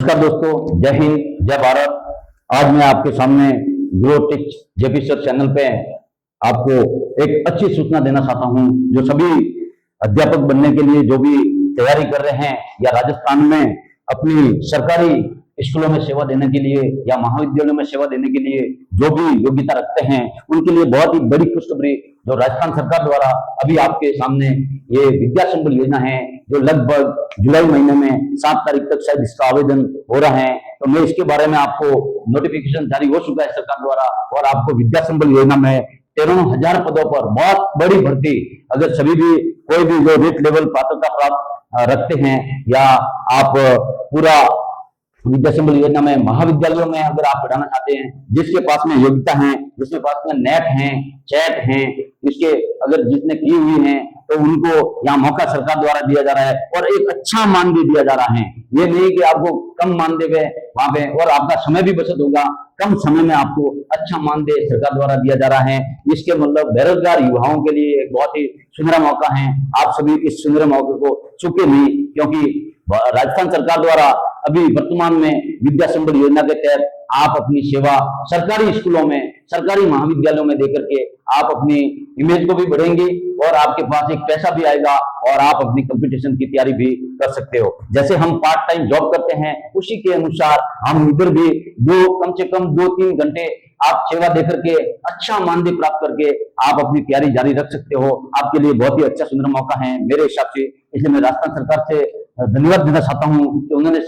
नमस्कार दोस्तों, जय हिंद, जय भारत। आज मैं आपके सामने grow teach JP sir channel पे आपको एक अच्छी सूचना देना चाहता हूं। जो सभी अध्यापक बनने के लिए जो भी तैयारी कर रहे हैं या राजस्थान में अपनी सरकारी स्कूलों में सेवा देने के लिए या महाविद्यालयों में सेवा देने के लिए जो भी योग्यता रखते हैं, उनके लिए बहुत ही बड़ी खुशखबरी जो राजस्थान सरकार द्वारा अभी आपके सामने ये विद्या संबल योजना है, जो लगभग जुलाई महीने में 7 तारीख तक शायद इसका आवेदन हो रहा है। तो मैं इसके बारे में आपको नोटिफिकेशन जारी हो चुका है सरकार द्वारा, और आपको विद्या संबल योजना में 13,000 पदों पर बहुत बड़ी भर्ती, अगर सभी भी कोई भी जो रेट लेवल पात्रता प्राप्त रखते हैं या आप पूरा विद्या संबल योजना में महाविद्यालयों में अगर आप पढ़ाना चाहते हैं, जिसके पास में योग्यता है, जिसके पास में नेट है, चैट है, इसके अगर जिसने की हुई है, तो उनको यहाँ मौका सरकार द्वारा दिया जा रहा है और एक अच्छा मानदेय दिया जा रहा है। ये नहीं कि आपको कम मानदेय है वहां पे और आपका समय भी बचत होगा, कम समय में आपको अच्छा मानदेय सरकार द्वारा दिया जा रहा है। इसके मतलब बेरोजगार युवाओं के लिए एक बहुत ही सुनहरा मौका है। आप सभी इस सुनहरे मौके को चूके नहीं, क्योंकि राजस्थान सरकार द्वारा अभी वर्तमान में विद्या संबल योजना के तहत आप अपनी सेवा सरकारी स्कूलों में, सरकारी महाविद्यालयों में देकर के आप अपनी इमेज को भी बढ़ेंगे और आपके पास एक पैसा भी आएगा और आप अपनी कंपटीशन की तैयारी भी कर सकते हो। जैसे हम पार्ट टाइम जॉब करते हैं, उसी के अनुसार हम इधर भी कम से कम 2-3 घंटे आप सेवा देकर के अच्छा मानदेय प्राप्त करके आप अपनी तैयारी जारी रख सकते हो। आपके लिए बहुत ही अच्छा सुंदर मौका है मेरे हिसाब से। इसलिए मैं राजस्थान सरकार से धन्यवाद देना चाहता हूँ कि उन्होंने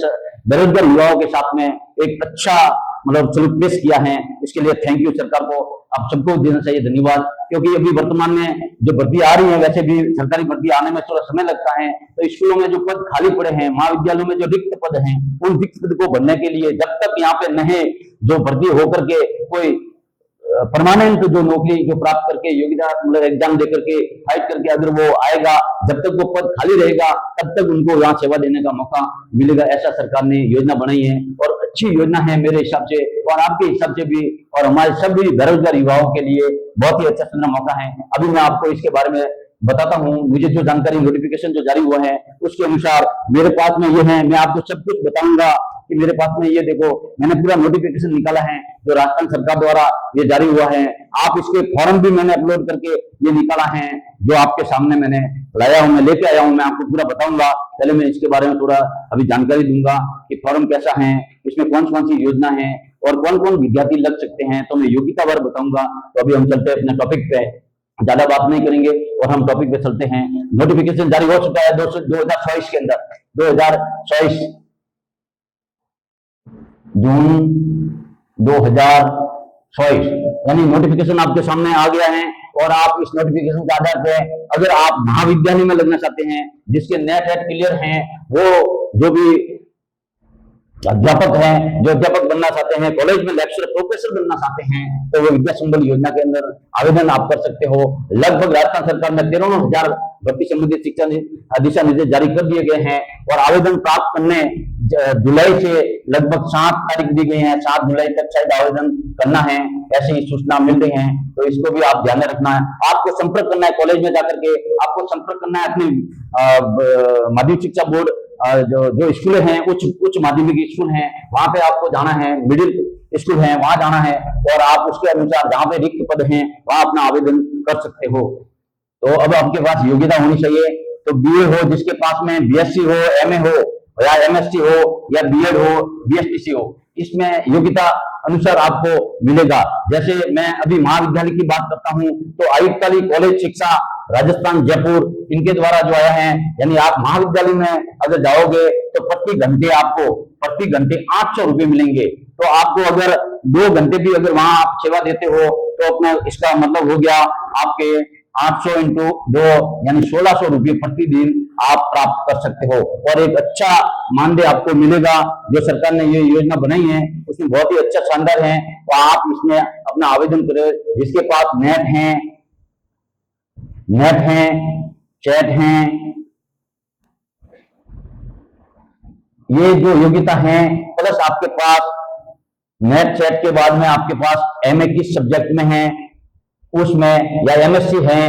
बेरोजगार युवाओं के साथ में एक अच्छा मतलब सलूक पेश किया है। इसके लिए थैंक यू सरकार को, आप सबको देना चाहिए धन्यवाद। क्योंकि अभी वर्तमान में जो भर्ती आ रही है, वैसे भी सरकारी भर्ती आने में थोड़ा समय लगता है, तो स्कूलों में जो पद खाली पड़े हैं, महाविद्यालयों में जो रिक्त पद हैं, उन रिक्त पद को भरने के लिए जब तक यहाँ पे नहीं जो भर्ती होकर के कोई परमानेंट जो नौकरी जो प्राप्त करके योग्यता मतलब एग्जाम देकर के फाइट करके अगर वो आएगा, जब तक वो पद खाली रहेगा तब तक उनको यहाँ सेवा देने का मौका मिलेगा। ऐसा सरकार ने योजना बनाई है और अच्छी योजना है मेरे हिसाब से और आपके हिसाब से भी, और हमारे सभी बेरोजगार युवाओं के लिए बहुत ही अच्छा सुंदर मौका है। अभी मैं आपको इसके बारे में बताता हूँ। मुझे जो जानकारी नोटिफिकेशन जो जारी हुआ है उसके अनुसार मेरे पास में ये है, मैं आपको सब कुछ बताऊंगा कि मेरे पास में ये देखो, मैंने पूरा नोटिफिकेशन निकाला है जो राजस्थान सरकार द्वारा ये जारी हुआ है। आप इसके फॉर्म भी मैंने अपलोड करके ये निकाला है, जो आपके सामने मैंने लाया हूं, मैं लेके आया हूं, मैं आपको पूरा बताऊंगा। पहले मैं इसके बारे में थोड़ा अभी जानकारी दूंगा कि फॉर्म कैसा है, इसमें कौन कौन सी योजना है और कौन कौन विद्यार्थी लग सकते हैं, तो मैं योग्यता बार बताऊंगा। तो अभी हम चलते हैं अपने टॉपिक पे, ज्यादा बात नहीं करेंगे और हम टॉपिक पे चलते हैं। नोटिफिकेशन जारी हो चुका है 2024 के अंदर, 2024 जून 2024 यानी नोटिफिकेशन आपके सामने आ गया है। और आप इस नोटिफिकेशन के आधार पे अगर आप महाविद्यालय में लगना चाहते हैं, जिसके नेट हेट क्लियर हैं, वो जो भी अध्यापक हैं, जो अध्यापक बनना चाहते हैं, कॉलेज में लेक्चरर प्रोफेसर बनना चाहते हैं, तो वो विद्या संबल योजना के अंदर आवेदन आप कर सकते हो। लगभग राजस्थान सरकार में 13,000 भर्ती संबंधित शिक्षा दिशा निर्देश जारी कर दिए गए हैं और आवेदन प्राप्त करने जुलाई से लगभग 7 तारीख दी गई है, 7 जुलाई तक शायद आवेदन करना है, ऐसी ही सूचना मिल रही है। तो इसको भी आप ध्यान में रखना है। आपको संपर्क करना है कॉलेज में जाकर के, आपको संपर्क करना है अपनी माध्यमिक शिक्षा बोर्ड जो स्कूल हैं, उच्च माध्यमिक स्कूल हैं, वहां पे आपको जाना है, मिडिल स्कूल है वहां जाना है और आप उसके अनुसार जहां पे रिक्त पद हैं वहां अपना आवेदन कर सकते हो। तो अब आपके पास योग्यता होनी चाहिए, तो बीए हो, जिसके पास में बीएससी हो, एमए हो या एमएससी हो या बीएड हो, बीएसटीसी हो, इसमें योग्यता अनुसार आपको मिलेगा। जैसे मैं अभी महाविद्यालय की बात करता हूं तो आयुक्तालय कॉलेज शिक्षा राजस्थान जयपुर, इनके द्वारा जो आया है, यानी आप महाविद्यालय में अगर जाओगे तो प्रति घंटे 800 रुपए मिलेंगे। तो आपको अगर 2 घंटे भी अगर वहां आप सेवा देते हो तो अपना इसका मतलब हो गया आपके 800 इंटू 2 यानी 1600 रुपये प्रतिदिन आप प्राप्त कर सकते हो और एक अच्छा मानदेय आपको मिलेगा। जो सरकार ने ये योजना बनाई है उसमें बहुत ही अच्छा शानदार है, तो आप इसमें अपना आवेदन करें। जिसके पास नेट है, चैट है, ये जो योग्यता है, प्लस आपके पास नेट चैट के बाद में आपके पास एमए किस सब्जेक्ट में है उसमें या एमएससी है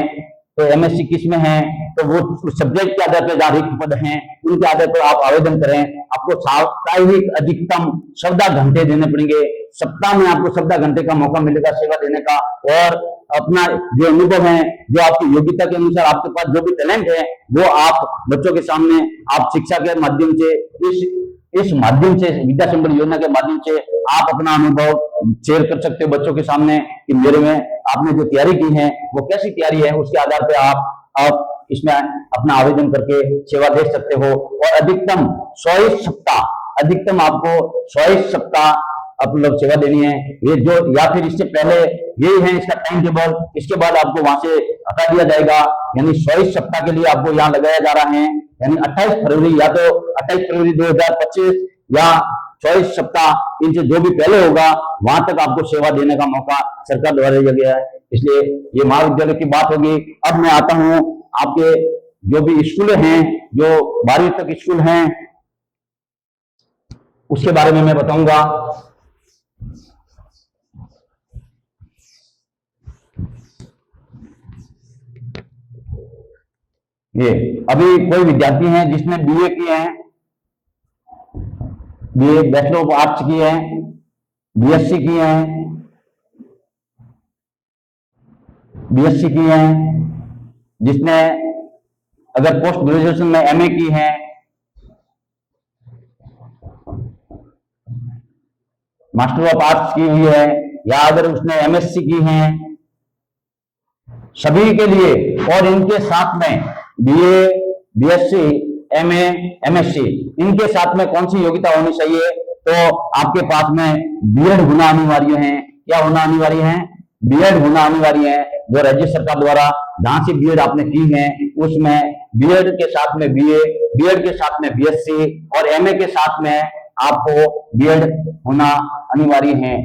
तो एमएससी किस में है, तो वो सब्जेक्ट के आधार पर जहाँ रिक्त पद हैं उनके आधार पर आप आवेदन करें। आपको साप्ताहिक अधिकतम 14 घंटे देने पड़ेंगे। सप्ताह में आपको 14 घंटे का मौका मिलेगा सेवा देने का। और अपना जो अनुभव है, जो आपकी योग्यता के अनुसार आपके पास जो भी टैलेंट है, वो आप बच्चों के सामने आप शिक्षा के माध्यम से इस माध्यम से विद्या संबल योजना के माध्यम से आप अपना अनुभव शेयर कर सकते हो बच्चों के सामने कि मेरे में आपने जो तैयारी की है वो कैसी तैयारी है। उसके आधार पे आप इसमें अपना आवेदन करके सेवा दे सकते हो। और अधिकतम 100 सप्ताह, अधिकतम आपको 100 सप्ताह आप लोग सेवा देनी है। ये जो या फिर इससे पहले यही है इसका टाइम टेबल। इसके बाद आपको वहां से हटा दिया जाएगा, यानी 100 सप्ताह के लिए आपको यहाँ लगाया जा रहा है। यानी 28 फरवरी या तो 28 फरवरी 2025 या 24 सप्ताह इनसे जो भी पहले होगा वहां तक आपको सेवा देने का मौका सरकार द्वारा दिया गया है। इसलिए ये महाविद्यालय की बात होगी। अब मैं आता हूं आपके जो भी स्कूल हैं, जो 12वीं तक स्कूल हैं, उसके बारे में मैं बताऊंगा। ये अभी कोई विद्यार्थी हैं जिसने बीए किए हैं, बीए बैचलर ऑफ आर्ट्स किए हैं, बीएससी किए हैं, बीएससी किए हैं, जिसने अगर पोस्ट ग्रेजुएशन में एमए की है, मास्टर ऑफ आर्ट्स की हुई है, या अगर उसने एमएससी की है, सभी के लिए। और इनके साथ में बीए, बीएससी, एमए, एमएससी, इनके साथ में कौन सी योग्यता होनी चाहिए, तो आपके पास में बीएड होना अनिवार्य है। क्या होना अनिवार्य है? बीएड होना अनिवार्य है। जो राज्य सरकार द्वारा जहां से बीएड आपने की है उसमें बीएड के साथ में बीए, बीएड के साथ में बीएससी और एमए के साथ में आपको बीएड होना अनिवार्य है।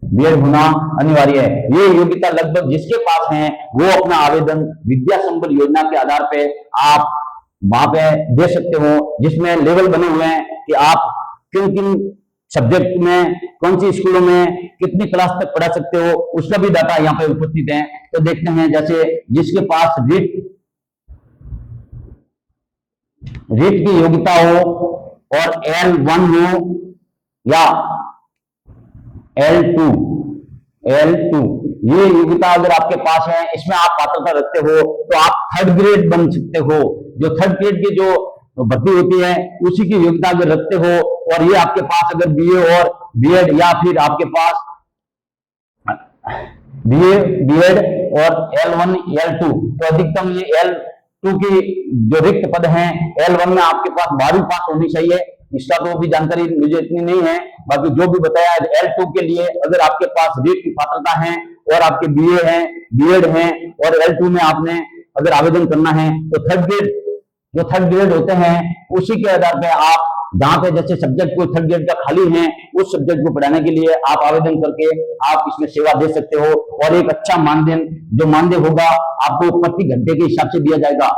बीएड होना अनिवार्य है। ये योग्यता लगभग जिसके पास है वो अपना आवेदन विद्या संबल योजना के आधार पे आप वहां पे दे सकते हो, जिसमें लेवल बने हुए हैं कि आप किन किन सब्जेक्ट में, कौन सी स्कूलों में कितनी क्लास तक पढ़ा सकते हो, उसका भी डाटा यहाँ पे उपस्थित है। तो देखते हैं, जैसे जिसके पास रीट की योग्यता हो और L1 हो या L2 ये योग्यता अगर आपके पास है, इसमें आप पात्रता रखते हो तो आप 3rd ग्रेड बन सकते हो। जो 3rd ग्रेड की जो भर्ती होती है उसी की योग्यता अगर रखते हो, और ये आपके पास अगर बीए और बीएड या फिर आपके पास बीए, बीएड और L1, L2, तो अधिकतम ये L2 की जो रिक्त पद हैं, L1 में आपके पास 12वीं पास होनी चाहिए। इसका तो भी जानकारी मुझे इतनी नहीं है, बाकी जो भी बताया L2 के लिए अगर आपके पास रीट की पात्रता है और आपके बीए हैं, बीएड हैं और L2 में आपने अगर आवेदन करना है तो 3rd ग्रेड, जो 3rd ग्रेड होते हैं उसी के आधार पर आप जहां पे जैसे सब्जेक्ट कोई 3rd ग्रेड का खाली है उस सब्जेक्ट को पढ़ाने के लिए आप आवेदन करके आप इसमें सेवा दे सकते हो। और एक अच्छा मानदेय, जो मानदेय होगा आपको प्रति घंटे के हिसाब से दिया जाएगा।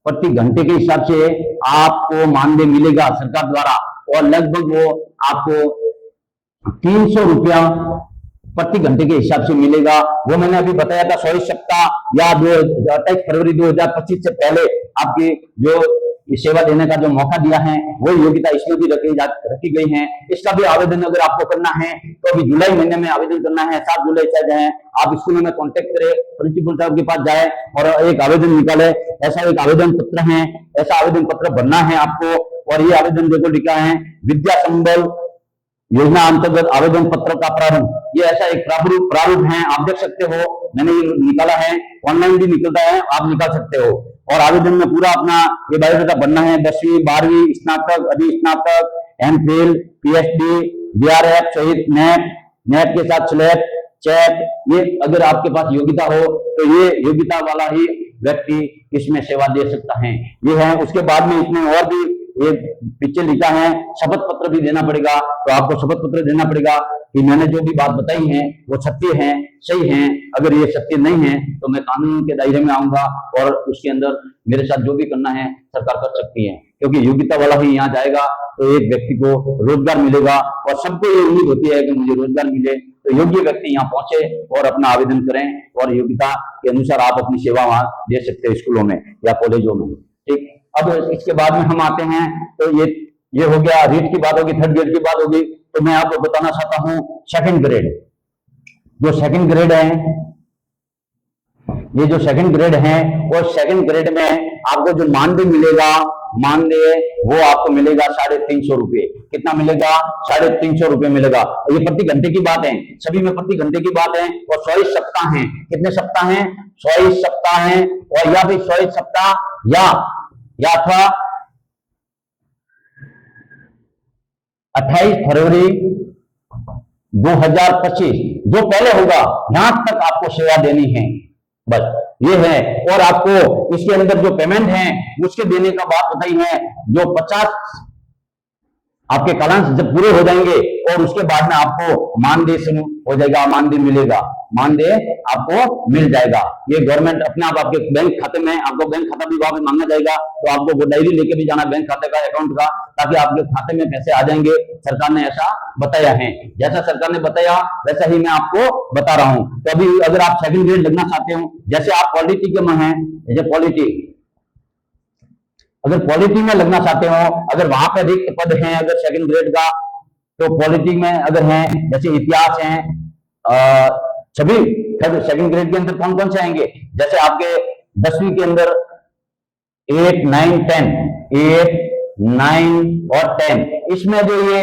प्रति घंटे के हिसाब से आपको मानदेय मिलेगा सरकार द्वारा, और लगभग वो आपको 300 रुपया प्रति घंटे के हिसाब से मिलेगा। वो मैंने अभी बताया था 100 सप्ताह या 28 फरवरी 2025 से पहले आपकी जो सेवा देने का जो मौका दिया है वो योग्यता इसमें भी रखी गई है। इसका भी आवेदन अगर आपको करना है तो अभी जुलाई महीने में आवेदन करना है। 7 जुलाई से जाए, आप स्कूल में कांटेक्ट करें, प्रिंसिपल साहब के पास जाए और एक आवेदन निकाले। ऐसा एक आवेदन पत्र है, ऐसा आवेदन पत्र भरना है आपको। और ये आवेदन देखो लिखा है विद्या संबल योजना अंतर्गत आवेदन पत्र का प्रारूप। ये ऐसा एक प्रारूप है, आप देख सकते हो, मैंने ये निकाला है, ऑनलाइन भी निकलता है, आप निकाल सकते हो। और आवेदन में पूरा अपना ये बायोडाटा बनना है, 10वीं 12वीं, स्नातक, अधिस्नातक, एमफिल, पीएचडी, बीआरएफ सहित नेट के साथ स्लैब, चैट। ये अगर आपके पास योग्यता हो तो ये योग्यता वाला ही व्यक्ति इसमें सेवा दे सकता है। ये है। उसके बाद में इसमें और भी एक पीछे लिखा है शपथ पत्र भी देना पड़ेगा। तो आपको शपथ पत्र देना पड़ेगा कि मैंने जो भी बात बताई है वो सत्य है, सही है। अगर ये सत्य नहीं है तो मैं कानून के दायरे में आऊंगा और उसके अंदर मेरे साथ जो भी करना है सरकार कर सकती है, क्योंकि योग्यता वाला ही यहाँ जाएगा तो एक व्यक्ति को रोजगार मिलेगा। और सबको ये उम्मीद होती है कि मुझे रोजगार मिले, तो योग्य व्यक्ति यहाँ पहुंचे और अपना आवेदन करें और योग्यता के अनुसार आप अपनी सेवा वहां दे सकते हैं स्कूलों में या कॉलेजों में। ठीक, अब इसके बाद में हम आते हैं, तो ये हो गया रीट की बात होगी, थर्ड ग्रेड की बात होगी। तो मैं आपको बताना चाहता हूं सेकंड ग्रेड। जो सेकंड ग्रेड है, ये जो सेकंड ग्रेड है, वो सेकंड ग्रेड में आपको जो मानदेय मिलेगा, मानदेय वो आपको मिलेगा 350 रुपये। कितना मिलेगा? 350 रुपये मिलेगा। और ये प्रति घंटे की बात है, सभी में प्रति घंटे की बात है। और 24 सप्ताह हैं। कितने सप्ताह हैं? 24 सप्ताह हैं। और या फिर 24 सप्ताह या अथवा 28 फरवरी 2025 जो पहले होगा, यहां तक आपको सेवा देनी है, बस ये है। और आपको इसके अंदर जो पेमेंट है उसके देने का बात बताई है। जो 50 आपके कालांश जब पूरे हो जाएंगे और उसके बाद में आपको मानदेय शुरू हो जाएगा, मानदेय मिलेगा, मानदेय आपको मिल जाएगा। ये गवर्नमेंट अपने आप आपके बैंक खाते में, आपको बैंक खाता भी वहां पे मांगा जाएगा, तो आपको वो डायरी लेके भी जाना बैंक खाते का, अकाउंट का, ताकि आपके खाते में पैसे आ जाएंगे। सरकार ने ऐसा बताया है, जैसा सरकार ने बताया वैसा ही मैं आपको बता रहा हूं। तो अभी अगर आप सेकंड ग्रेड लगना चाहते हो, जैसे आप पॉलिटी के में है, जैसे पॉलिटी, अगर पॉलिटी में लगना चाहते हो, अगर वहां पे रिक्त पद हैं अगर सेकंड ग्रेड का, तो पॉलिटी में अगर हैं, जैसे इतिहास है, सभी सेकंड ग्रेड के अंदर कौन कौन से आएंगे? जैसे आपके 10वीं के अंदर 8, 9, 10, 8, 9 और 10, इसमें जो ये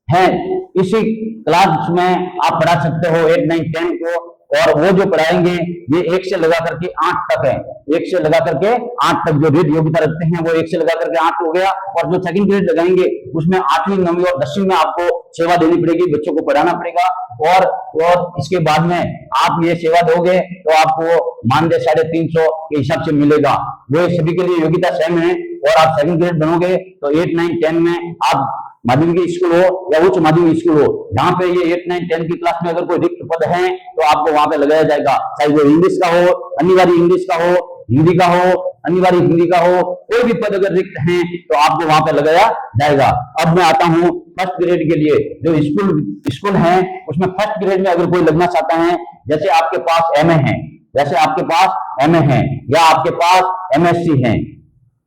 है, इसी क्लास में आप पढ़ा सकते हो 8, 9, 10 को। और वो जो पढ़ाएंगे ये 1 से लगा करके 8 तक है। 1 से लगा करके 8 तक जो रीड योग्यता रखते हैं वो 1 से लगा करके 8 हो गया। और जो सेकंड ग्रेड लगाएंगे उसमें 8वीं, 9वीं और 10वीं में आपको सेवा देनी पड़ेगी, बच्चों को पढ़ाना पड़ेगा। और इसके बाद में आप ये सेवा दोगे तो आपको मानदेय 350 के हिसाब से मिलेगा। वो सभी के लिए योग्यता सेम है। और आप सेकंड ग्रेड बनोगे तो 8, 9, 10 में आप माध्यमिक स्कूल हो या उच्च माध्यमिक स्कूल हो, जहां पे ये 8, 9, 10 की क्लास में अगर कोई रिक्त पद है तो आपको वहां पे लगाया जाएगा। चाहे वो इंग्लिश का हो, अनिवार्य इंग्लिश का हो, हिंदी का हो, अनिवार्य हिंदी का हो, कोई भी पद अगर रिक्त है तो आपको वहां पे लगाया जाएगा। अब मैं आता हूं फर्स्ट ग्रेड के लिए। जो स्कूल है उसमें फर्स्ट ग्रेड में अगर कोई लगना चाहता है, जैसे आपके पास एमए है, जैसे आपके पास एमए है या आपके पास एमएससी है,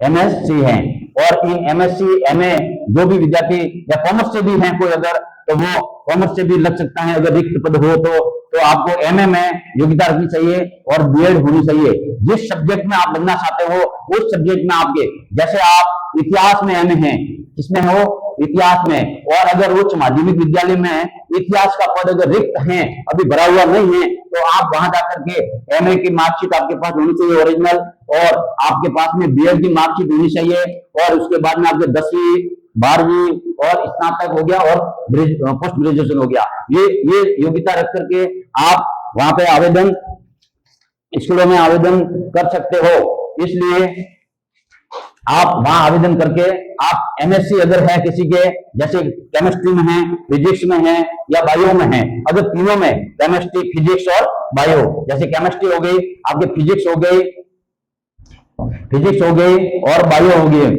एमएससी है, और इन एमएससी, एमए जो भी विद्यार्थी या कॉमर्स से भी हैं कोई अगर, तो वो कॉमर्स से भी लग सकता है अगर रिक्त पद हो तो आपको एमए में योग्यता रखनी चाहिए और बीएड होनी चाहिए। जिस सब्जेक्ट में आप लगना चाहते हो उस सब्जेक्ट में आपके, जैसे आप इतिहास में एमए हैं, किसमें हो? इतिहास में। और अगर उच्च माध्यमिक विद्यालय में इतिहास का पद अगर रिक्त है, अभी भरा हुआ नहीं है, तो आप वहां जाकर के एमए की मार्कशीट आपके पास होनी चाहिए ओरिजिनल, और आपके पास में बीएड की मार्कशीट होनी चाहिए। और उसके बाद में आपके 10वीं, 12वीं और स्नातक हो गया और पोस्ट ग्रेजुएशन हो गया। ये योग्यता रख करके आप वहां पे आवेदन, स्कूलों में आवेदन कर सकते हो। इसलिए आप वहां आवेदन करके आप एमएससी अगर है किसी के, जैसे केमिस्ट्री में है, फिजिक्स में है या बायो में है, अगर तीनों में केमिस्ट्री, फिजिक्स और बायो, जैसे केमिस्ट्री हो गई आपके, फिजिक्स हो गई और बायो हो गई,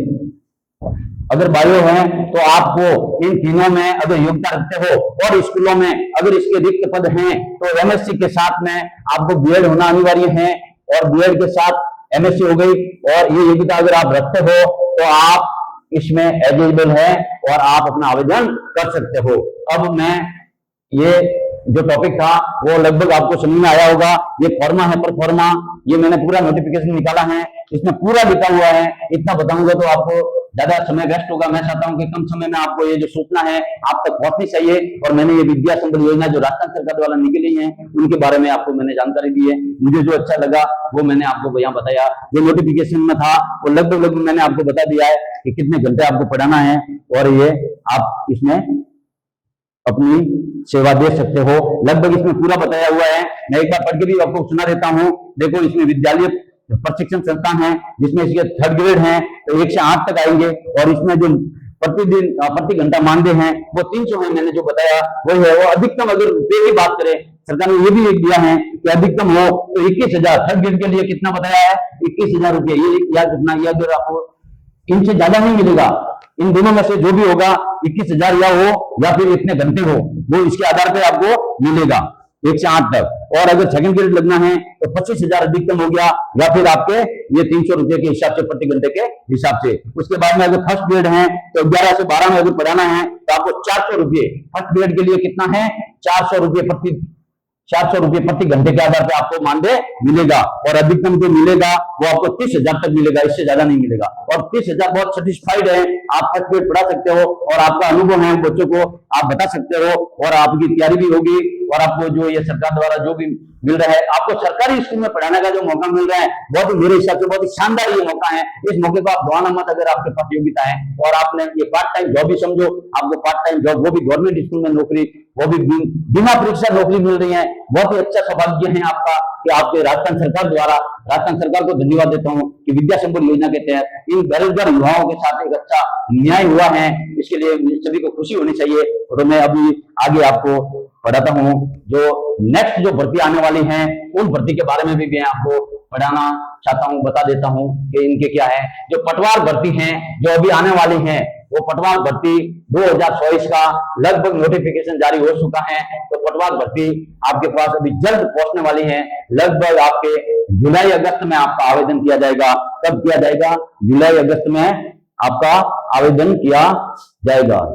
अगर बायो है तो आपको इन तीनों में अगर योग्यता रखते हो और स्कूलों में अगर इसके रिक्त पद हैं तो एमएससी के साथ में आपको बीएड होना अनिवार्य है, और बीएड के साथ एमएससी हो गई। और ये योग्यता अगर आप रखते हो तो आप इसमें एलिजिबल है और आप अपना आवेदन कर सकते हो। अब मैं ये जो टॉपिक था वो लगभग आपको समझ में आया होगा। ये फॉर्मा है, पर फॉर्मा ये मैंने पूरा नोटिफिकेशन निकाला है, इसमें पूरा लिखा हुआ है। इतना बताऊंगा तो आपको ज्यादा समय वेस्ट होगा। मैं चाहता हूं कि कम समय में आपको ये जो सूचना है आप तक पहुंचनी चाहिए। और मैंने ये विद्या संबल योजना जो राजस्थान सरकार द्वारा निकली है उनके बारे में आपको मैंने जानकारी दी है। मुझे जो अच्छा लगा वो मैंने आपको यहाँ बताया। जो नोटिफिकेशन में था वो लगभग मैंने आपको बता दिया है कि कितने घंटे आपको पढ़ाना है, और ये आप इसमें अपनी सेवा दे सकते हो। लगभग इसमें पूरा बताया हुआ है। मैं एक बार पढ़ के भी आपको सुना देता हूँ। देखो, इसमें विद्यालय प्रशिक्षण संस्थान है जिसमें इसके थर्ड ग्रेड है तो 1 से 8 तक आएंगे। और इसमें जो प्रतिदिन प्रति घंटा मानदेय है वो 300 है, मैंने जो बताया वही है। वो अधिकतम अगर रुपये की बात करें, सरकार ने ये भी एक दिया है कि अधिकतम हो तो 21,000। थर्ड ग्रेड के लिए कितना बताया है? 21,000 रुपये। ये याद रखना, ये अगर आपको इनसे ज्यादा नहीं मिलेगा, इन दोनों में से जो भी होगा 21,000 या हो या फिर इतने घंटे हो, वो इसके आधार पे आपको मिलेगा 1 से 8 तक। और अगर सेकंड ग्रेड लगना है तो 25,000 अधिकतम हो गया, या फिर आपके ये 300 रुपए के हिसाब से प्रति घंटे के हिसाब से। उसके बाद में अगर फर्स्ट ग्रेड है तो 11 से 12 में अगर पढ़ाना है तो आपको 400 रुपये फर्स्ट ग्रेड के लिए कितना है 400 रुपये प्रति घंटे के आधार पर आपको मानदेय मिलेगा। और अधिकतम जो मिलेगा वो आपको 30,000 तक मिलेगा, इससे ज्यादा नहीं मिलेगा। और 30,000 बहुत सेटिस्फाइड है, आप फर्स्ट ग्रेड पढ़ा सकते हो और आपका अनुभव है बच्चों को आप बता सकते हो और आपकी तैयारी भी होगी। और आपको जो ये सरकार द्वारा जो भी मिल रहा है, आपको सरकारी स्कूल में पढ़ाने का जो मौका मिल रहा है, बहुत ही मेरे हिसाब से बहुत ही शानदार ये मौका है। इस मौके को आप गवाना मत, अगर आपके पास योग्यता है और आपने ये पार्ट टाइम जॉब भी समझो, आपको पार्ट टाइम जॉब वो भी गवर्नमेंट स्कूल में नौकरी, वो भी बिना परीक्षा नौकरी मिल रही है। बहुत ही अच्छा सौभाग्य है आपका कि आपके राजस्थान सरकार द्वारा, राजस्थान सरकार को धन्यवाद देता हूँ कि विद्या संकुल योजना के तहत इन बेरोजगार युवाओं के साथ एक अच्छा न्याय हुआ है। इसके लिए सभी को खुशी होनी चाहिए। और मैं अभी आगे आपको पढ़ाता हूँ जो नेक्स्ट जो भर्ती आने वाली है, उन भर्ती के बारे में भी मैं आपको पढ़ाना चाहता हूँ, बता देता हूँ कि इनके क्या है। जो पटवार भर्ती है जो अभी आने वाली है, वो पटवार भर्ती 2024 का लगभग नोटिफिकेशन जारी हो चुका है। तो पटवार भर्ती आपके पास अभी जल्द पहुंचने वाली है। लगभग आपके जुलाई अगस्त में आपका आवेदन किया जाएगा। कब किया जाएगा? जुलाई अगस्त में आपका आवेदन किया जाएगा।